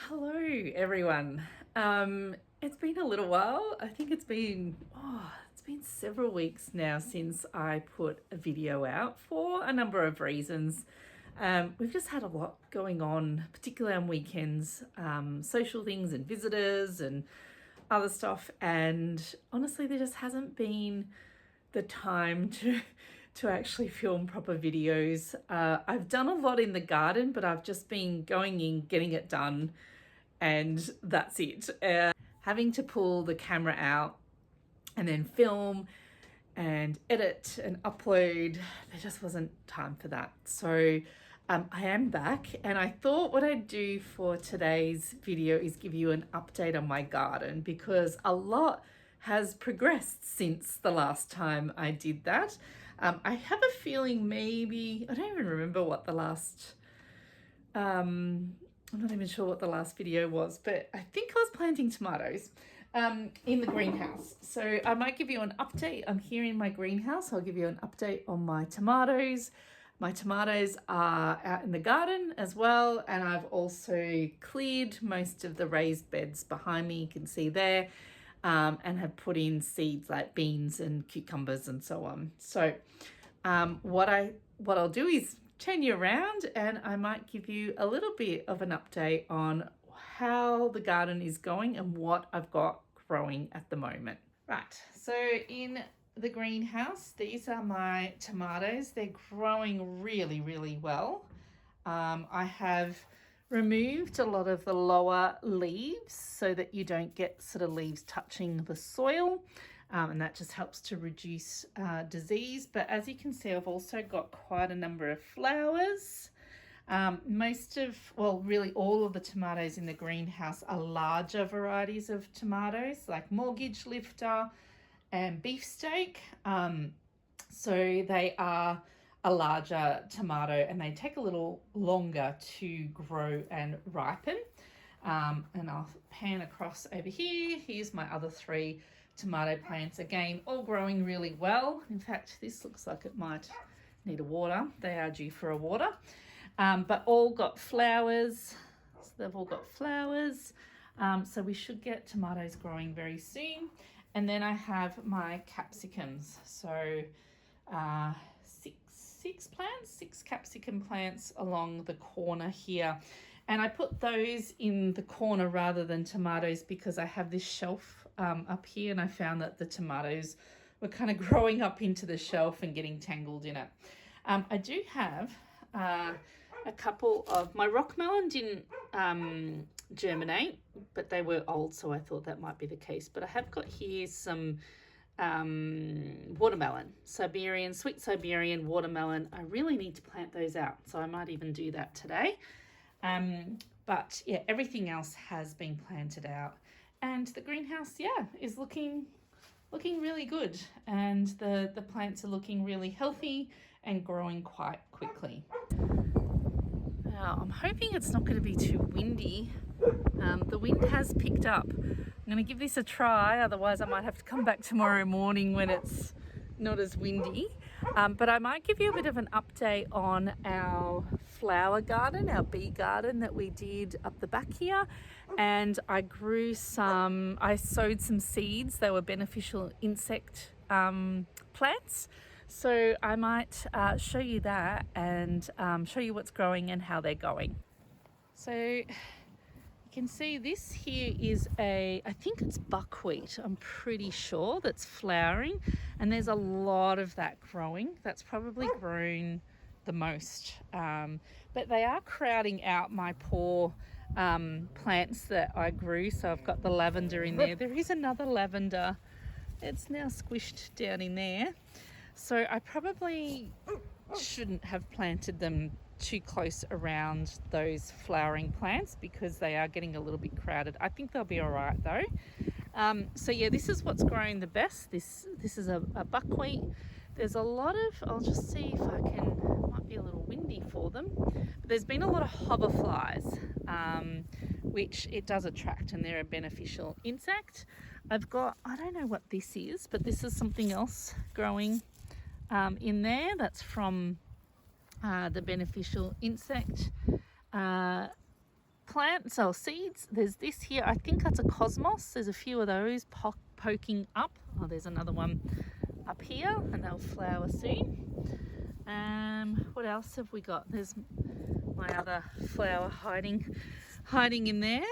Hello, everyone. It's been a little while. I think it's been several weeks now since I put a video out for a number of reasons. We've just had a lot going on, particularly on weekends, social things and visitors and other stuff. And honestly, there just hasn't been the time to actually film proper videos. I've done a lot in the garden, but I've just been going in, getting it done, and that's it. Having to pull the camera out and then film and edit and upload, there just wasn't time for that. So I am back, and I thought what I'd do for today's video is give you an update on my garden, because a lot has progressed since the last time I did that. I have a feeling maybe, I don't even remember what the last, I'm not even sure what the last video was, but I think I was planting tomatoes in the greenhouse. So I might give you an update. I'm here in my greenhouse. I'll give you an update on my tomatoes. My tomatoes are out in the garden as well, and I've also cleared most of the raised beds behind me, you can see there, and have put in seeds like beans and cucumbers and so on. So what I'll do is turn you around, and I might give you a little bit of an update on how the garden is going and what I've got growing at the moment. Right, so in the greenhouse, these are my tomatoes. They're growing really, really well. I have removed a lot of the lower leaves so that you don't get sort of leaves touching the soil, and that just helps to reduce disease. But as you can see, I've also got quite a number of flowers. Really all of the tomatoes in the greenhouse are larger varieties of tomatoes, like mortgage lifter and beefsteak. So they are a larger tomato, and they take a little longer to grow and ripen. And I'll pan across over here. Here's my other three tomato plants, again all growing really well. In fact, this looks like it might need a water. They are due for a water, but all got flowers. So they've all got flowers, so we should get tomatoes growing very soon. And then I have my capsicums. So six capsicum plants along the corner here. And I put those in the corner rather than tomatoes because I have this shelf up here, and I found that the tomatoes were kind of growing up into the shelf and getting tangled in it. I do have a couple of, my rock melon didn't germinate, but they were old, so I thought that might be the case. But I have got here some watermelon, sweet Siberian watermelon. I really need to plant those out, so I might even do that today. But yeah, everything else has been planted out, and the greenhouse, is looking really good, and the plants are looking really healthy and growing quite quickly. Now, I'm hoping it's not going to be too windy. The wind has picked up. I'm going to give this a try, otherwise I might have to come back tomorrow morning when it's not as windy. But I might give you a bit of an update on our flower garden, our bee garden that we did up the back here. And I sowed some seeds. They were beneficial insect plants. So I might show you that and show you what's growing and how they're going. So you can see this here is I think it's buckwheat, I'm pretty sure, that's flowering, and there's a lot of that growing. That's probably grown the most, but they are crowding out my poor plants that I grew. So I've got the lavender in there. There is another lavender. It's now squished down in there. So I probably shouldn't have planted them too close around those flowering plants because they are getting a little bit crowded. I think they'll be all right though. So yeah, this is what's growing the best. This is a buckwheat. There's a lot of, I'll just see if I can, might be a little windy for them, but there's been a lot of hoverflies, which it does attract, and they're a beneficial insect. I've got, I don't know what this is, but this is something else growing in there. That's from the beneficial insect plant plants or seeds. There's this here, I think that's a cosmos. There's a few of those poking up. Oh, there's another one up here, and they'll flower soon. What else have we got? There's my other flower hiding in there.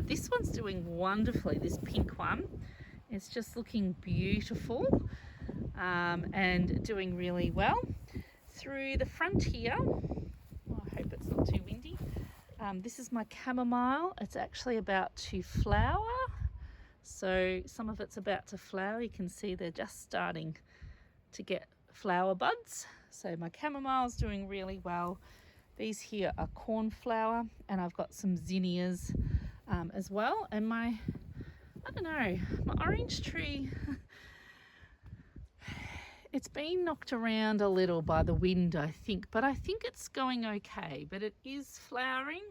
This one's doing wonderfully. This pink one, it's just looking beautiful, and doing really well. Through the front here, oh, I hope it's not too windy. This is my chamomile. It's actually about to flower. So some of it's about to flower. You can see they're just starting to get flower buds. So my chamomile's doing really well. These here are cornflower, and I've got some zinnias as well. And my orange tree, it's been knocked around a little by the wind, I think, but I think it's going okay. But it is flowering,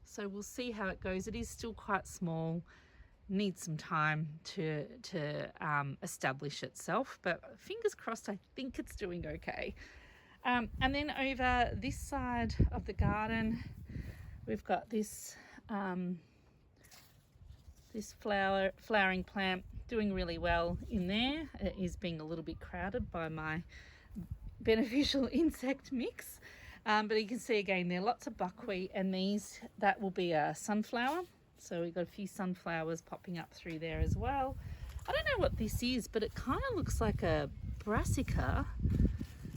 so we'll see how it goes. It is still quite small, needs some time to establish itself, but fingers crossed, I think it's doing okay. And then over this side of the garden, we've got this this flowering plant doing really well in there. It is being a little bit crowded by my beneficial insect mix, but you can see again there lots of buckwheat, and that will be a sunflower. So we've got a few sunflowers popping up through there as well. I don't know what this is, but it kind of looks like a brassica.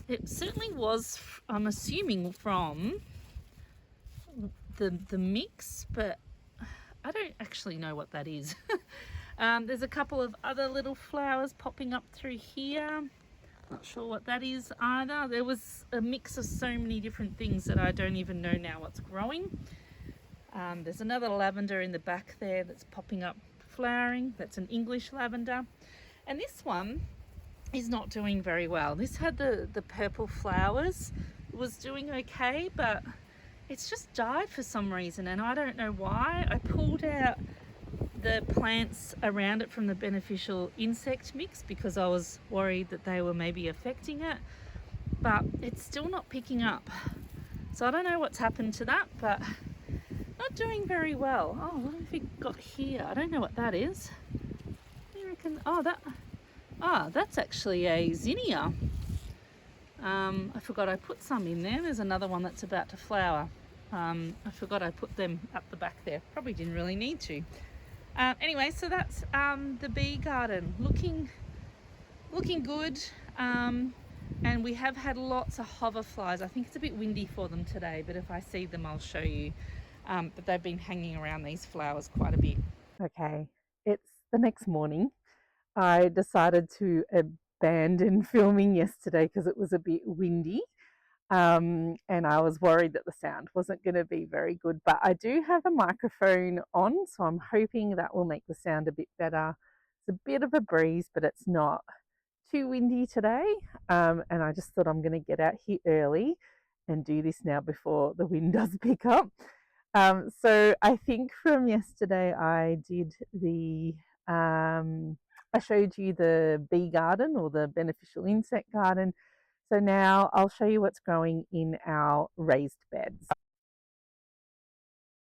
It certainly was, I'm assuming, from the mix, but I don't actually know what that is. There's a couple of other little flowers popping up through here. Not sure what that is either. There was a mix of so many different things that I don't even know now what's growing. There's another lavender in the back there that's popping up, flowering. That's an English lavender. And this one is not doing very well. This had the purple flowers. It was doing okay, but it's just died for some reason, and I don't know why. I pulled out the plants around it from the beneficial insect mix because I was worried that they were maybe affecting it, but it's still not picking up. So I don't know what's happened to that, but not doing very well. Oh, what have we got here? I don't know what that is. I reckon, that's actually a zinnia. I forgot I put some in there. There's another one that's about to flower. I forgot I put them up the back there. Probably didn't really need to. Anyway, so that's the bee garden looking good. And we have had lots of hoverflies. I think it's a bit windy for them today, but if I see them, I'll show you. But they've been hanging around these flowers quite a bit. Okay, it's the next morning. I decided to abandon filming yesterday because it was a bit windy, and I was worried that the sound wasn't going to be very good, but I do have a microphone on, so I'm hoping that will make the sound a bit better. It's a bit of a breeze, but it's not too windy today, and I just thought I'm going to get out here early and do this now before the wind does pick up. So I think from yesterday I did I showed you the bee garden or the beneficial insect garden. So now I'll show you what's growing in our raised beds.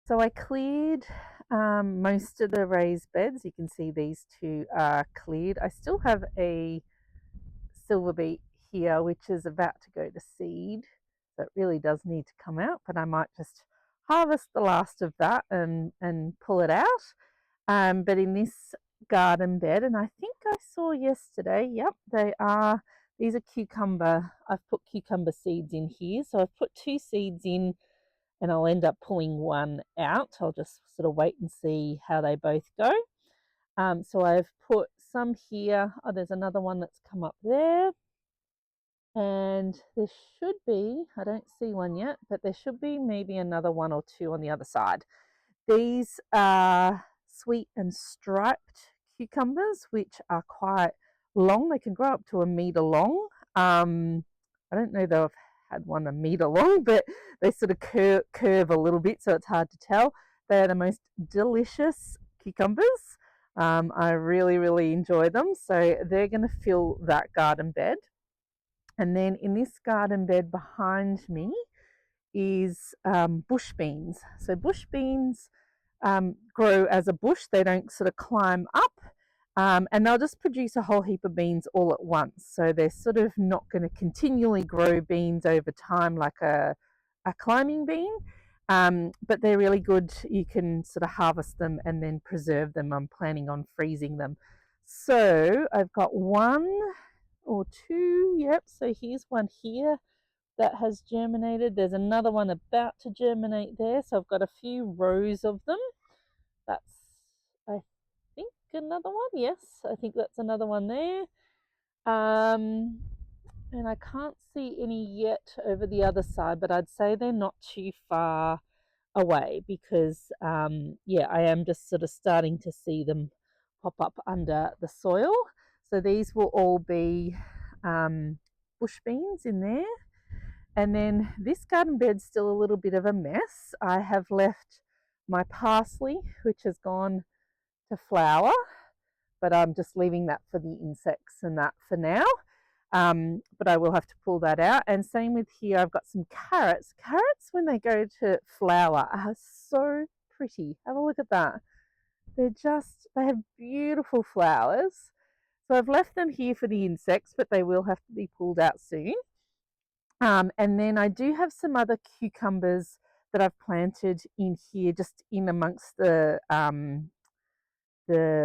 So I cleared most of the raised beds. You can see these two are cleared. I still have a silver beet here, which is about to go to seed. So it really does need to come out, but I might just harvest the last of that and pull it out. But in this garden bed, and I think I saw yesterday, yep, these are cucumber. I've put cucumber seeds in here. So I've put 2 seeds in, and I'll end up pulling one out. I'll just sort of wait and see how they both go. So I've put some here. Oh, there's another one that's come up there. And there should be, I don't see one yet, but there should be maybe another 1 or 2 on the other side. These are sweet and striped cucumbers, which are quite long. They can grow up to 1 meter long. I don't know though if I've had one 1 meter long, but they sort of curve a little bit, so it's hard to tell. They are the most delicious cucumbers. I really, really enjoy them. So they're going to fill that garden bed. And then in this garden bed behind me is bush beans. So bush beans grow as a bush. They don't sort of climb up, and they'll just produce a whole heap of beans all at once. So they're sort of not going to continually grow beans over time like a climbing bean, but they're really good. You can sort of harvest them and then preserve them. I'm planning on freezing them. So I've got one or two, yep, so here's one here that has germinated. There's another one about to germinate there, so I've got a few rows of them. That's, I think, another one. Yes, I think that's another one there. And I can't see any yet over the other side, but I'd say they're not too far away because, yeah, I am just sort of starting to see them pop up under the soil. So these will all be bush beans in there. And then this garden bed's still a little bit of a mess. I have left my parsley, which has gone to flower, but I'm just leaving that for the insects and that for now. But I will have to pull that out. And same with here, I've got some carrots. Carrots, when they go to flower, are so pretty. Have a look at that. They have beautiful flowers. So I've left them here for the insects, but they will have to be pulled out soon. And then I do have some other cucumbers that I've planted in here, just in amongst the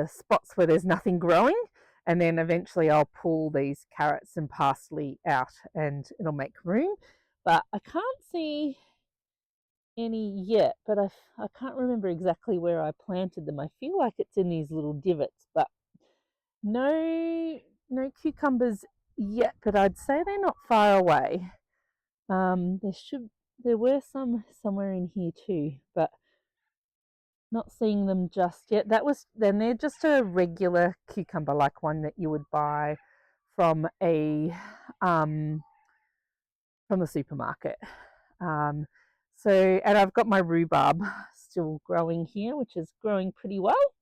spots where there's nothing growing. And then eventually I'll pull these carrots and parsley out and it'll make room. But I can't see any yet, but I can't remember exactly where I planted them. I feel like it's in these little divots, but no cucumbers yet, but I'd say they're not far away. There were some somewhere in here too, but not seeing them just yet. Then they're just a regular cucumber, like one that you would buy from from the supermarket. And I've got my rhubarb still growing here, which is growing pretty well.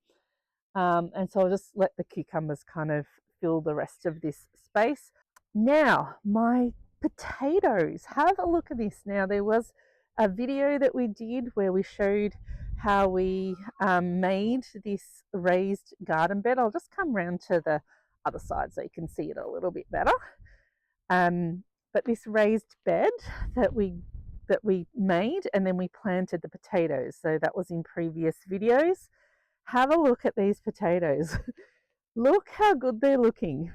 And so I'll just let the cucumbers kind of fill the rest of this space. Now, my potatoes. Have a look at this. Now, there was a video that we did where we showed how we made this raised garden bed. I'll just come round to the other side so you can see it a little bit better. But this raised bed that we made, and then we planted the potatoes. So that was in previous videos. Have a look at these potatoes. Look how good they're looking.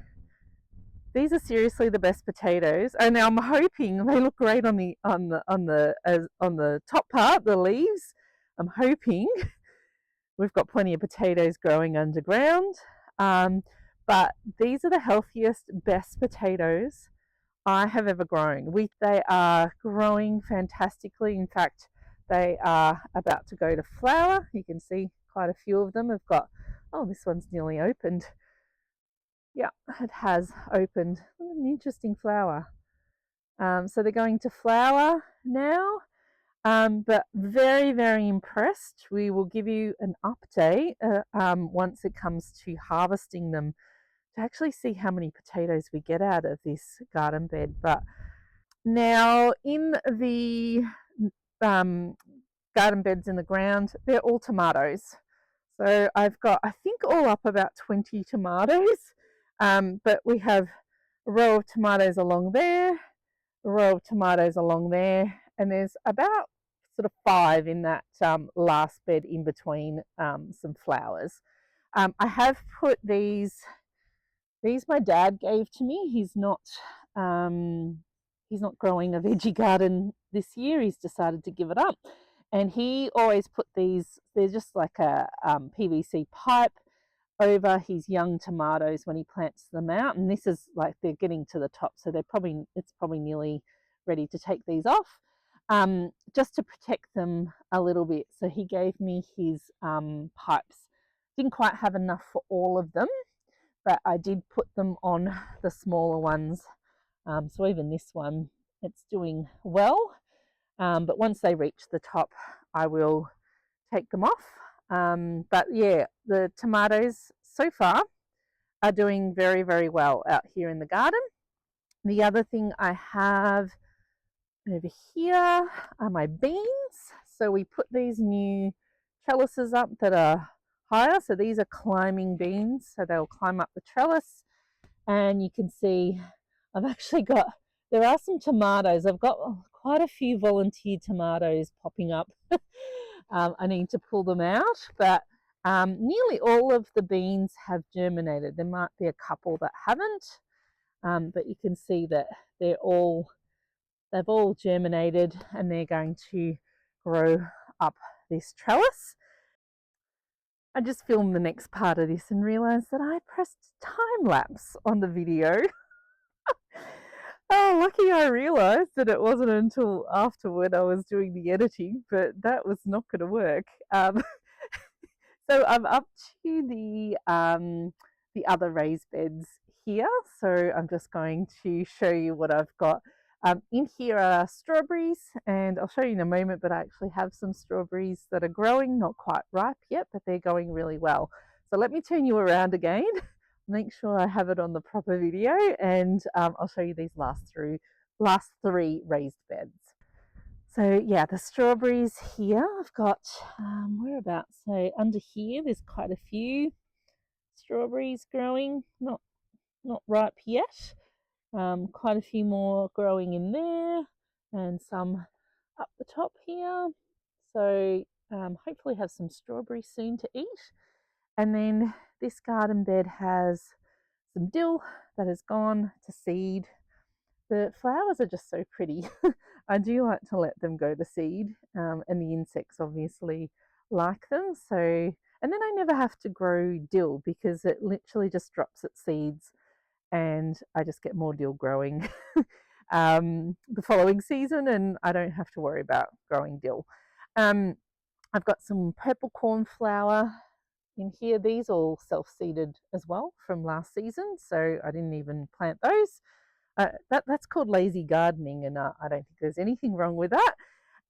These are seriously the best potatoes, and now I'm hoping they look great on the top part, the leaves. I'm hoping we've got plenty of potatoes growing underground, but these are the healthiest, best potatoes I have ever grown. They are growing fantastically. In fact, they are about to go to flower. You can see quite a few of them have got. Oh, this one's nearly opened. Yeah, it has opened. An interesting flower. So they're going to flower now, but very, very impressed. We will give you an update once it comes to harvesting them to actually see how many potatoes we get out of this garden bed. But now in the garden beds in the ground, they're all tomatoes. So I've got, I think, all up about 20 tomatoes. But we have a row of tomatoes along there, a row of tomatoes along there, and there's about sort of 5 in that last bed in between some flowers. I have put these my dad gave to me. He's not growing a veggie garden this year. He's decided to give it up, and he always put these. They're just like a PVC pipe over his young tomatoes when he plants them out, and this is like they're getting to the top, so it's probably nearly ready to take these off, just to protect them a little bit. So he gave me his pipes. Didn't quite have enough for all of them, but I did put them on the smaller ones. So even this one, it's doing well, but once they reach the top, I will take them off. But yeah, the tomatoes so far are doing very, very well out here in the garden. The other thing I have over here are my beans. So we put these new trellises up that are higher. So these are climbing beans. So they'll climb up the trellis. And you can see I've actually got, there are some tomatoes. I've got quite a few volunteer tomatoes popping up. I need to pull them out, but nearly all of the beans have germinated. There might be a couple that haven't, but you can see that they've all germinated and they're going to grow up this trellis. I just filmed the next part of this and realised that I pressed time lapse on the video. Oh, lucky I realised that it wasn't until afterward I was doing the editing, but that was not going to work. So I'm up to the other raised beds here. So I'm just going to show you what I've got. In here are strawberries, and I'll show you in a moment, but I actually have some strawberries that are growing, not quite ripe yet, but they're going really well. So let me turn you around again, make sure I have it on the proper video, and I'll show you these last three raised beds. So yeah, the strawberries here, I've got whereabouts? So under here, there's quite a few strawberries growing, not ripe yet. Quite a few more growing in there, and some up the top here. So hopefully have some strawberries soon to eat. And then this garden bed has some dill that has gone to seed. The flowers are just so pretty. I do like to let them go to seed, and the insects obviously like them. So, and then I never have to grow dill because it literally just drops its seeds and I just get more dill growing the following season, and I don't have to worry about growing dill. I've got some purple cornflower in here. These all self-seeded as well from last season, so I didn't even plant those. That's called lazy gardening, and I don't think there's anything wrong with that.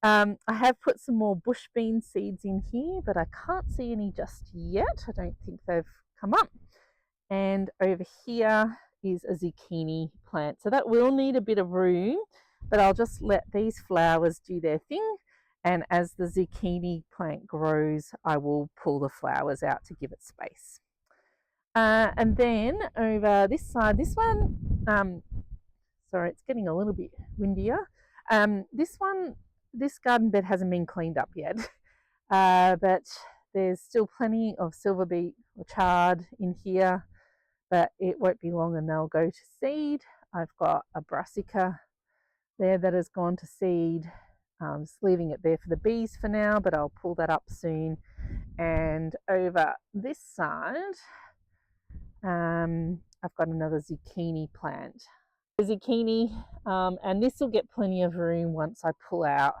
I have put some more bush bean seeds in here, but I can't see any just yet. I don't think they've come up. And over here is a zucchini plant. So that will need a bit of room, but I'll just let these flowers do their thing. And as the zucchini plant grows, I will pull the flowers out to give it space. And then over this side, this one, sorry, it's getting a little bit windier. This garden bed hasn't been cleaned up yet, but there's still plenty of silver beet or chard in here, but it won't be long and they'll go to seed. I've got a brassica there that has gone to seed. Just leaving it there for the bees for now, but I'll pull that up soon. And over this side, I've got another zucchini plant. Zucchini, and this will get plenty of room once I pull out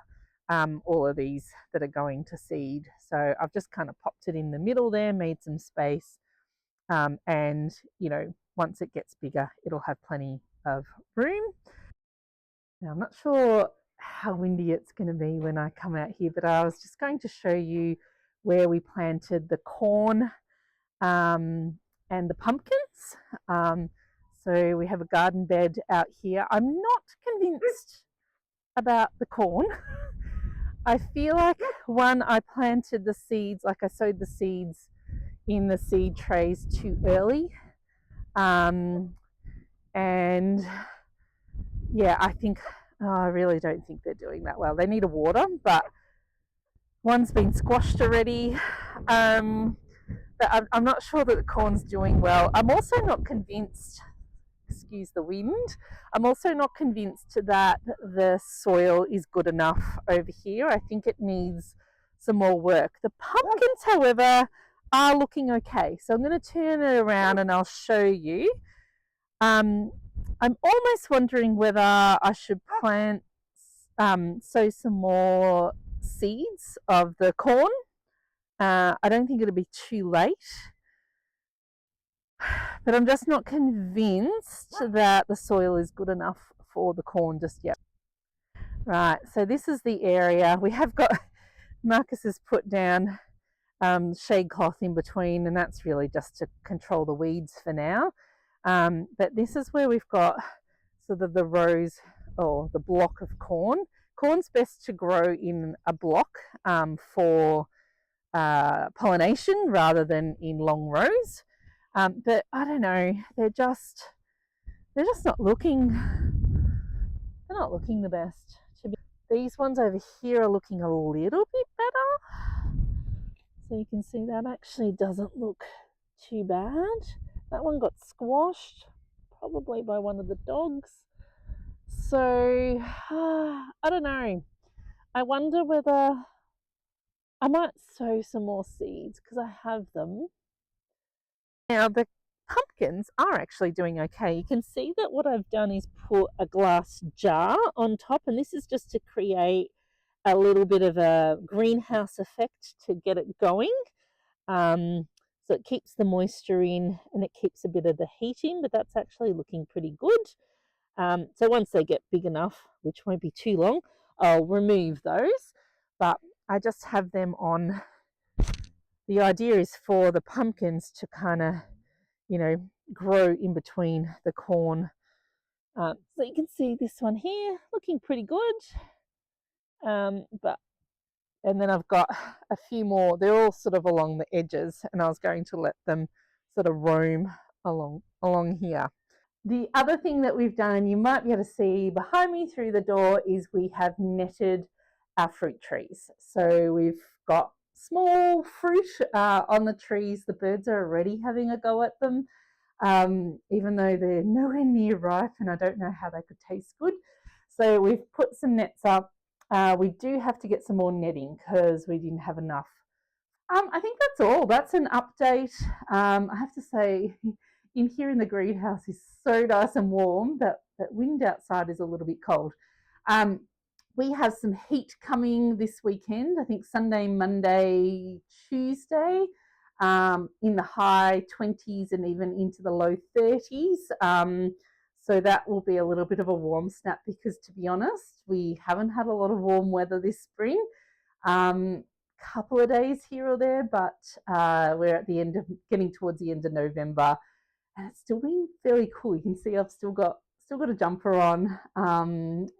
all of these that are going to seed. So I've just kind of popped it in the middle there, made some space, and you know, once it gets bigger, it'll have plenty of room. Now I'm not sure how windy it's going to be when I come out here, but I was just going to show you where we planted the corn and the pumpkins. So we have a garden bed out here. I'm not convinced about the corn. I feel like I planted the seeds, like I sowed the seeds in the seed trays too early. And yeah, I really don't think they're doing that well. They need a water, but one's been squashed already. But I'm not sure that the corn's doing well. I'm also not convinced, excuse the wind, I'm also not convinced that the soil is good enough over here. I think it needs some more work. The pumpkins, however, are looking okay. So I'm going to turn it around and I'll show you. I'm almost wondering whether I should sow some more seeds of the corn. I don't think it'll be too late, but I'm just not convinced that the soil is good enough for the corn just yet. Right, so this is the area. We have got, Marcus has put down shade cloth in between, and that's really just to control the weeds for now. But this is where we've got sort of the rows or the block of corn. Corn's best to grow in a block for pollination rather than in long rows. But I don't know, they're just not looking, they're not looking the best. These ones over here are looking a little bit better. So you can see that actually doesn't look too bad. That one got squashed, probably by one of the dogs. So I don't know. I wonder whether I might sow some more seeds because I have them. Now the pumpkins are actually doing okay. You can see that what I've done is put a glass jar on top, and this is just to create a little bit of a greenhouse effect to get it going. So it keeps the moisture in and it keeps a bit of the heat in, but that's actually looking pretty good. So once they get big enough, which won't be too long, I'll remove those. But I just have them on. The idea is for the pumpkins to kind of, grow in between the corn. So you can see this one here looking pretty good. And then I've got a few more. They're all sort of along the edges, and I was going to let them sort of roam along here. The other thing that we've done, you might be able to see behind me through the door, is we have netted our fruit trees. So we've got small fruit on the trees. The birds are already having a go at them, even though they're nowhere near ripe, and I don't know how they could taste good. So we've put some nets up. We do have to get some more netting because we didn't have enough. I think that's all. That's an update. I have to say, in here in the greenhouse is so nice and warm that wind outside is a little bit cold. We have some heat coming this weekend. I think Sunday, Monday, Tuesday, in the high 20s and even into the low 30s. So that will be a little bit of a warm snap because, to be honest, we haven't had a lot of warm weather this spring. Couple of days here or there, but we're at the end of getting towards the end of November, and it's still been fairly cool. You can see I've still got a jumper on,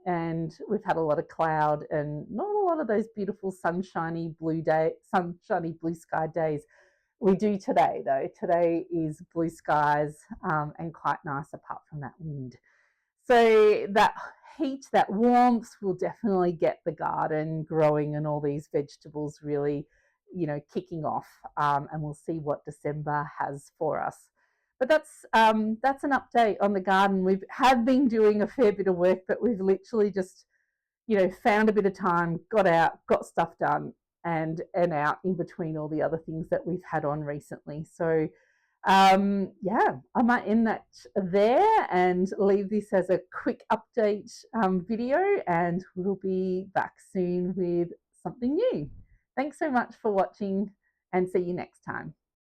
and we've had a lot of cloud and not a lot of those beautiful sunshiny blue sky days. We do today though. Today is blue skies and quite nice apart from that wind. So that heat, that warmth will definitely get the garden growing and all these vegetables really, kicking off. And we'll see what December has for us. But that's an update on the garden. We have been doing a fair bit of work, but we've literally just, found a bit of time, got out, got stuff done, and out in between all the other things that we've had on recently. So yeah, I might end that there and leave this as a quick update video, and we'll be back soon with something new. Thanks so much for watching, and see you next time.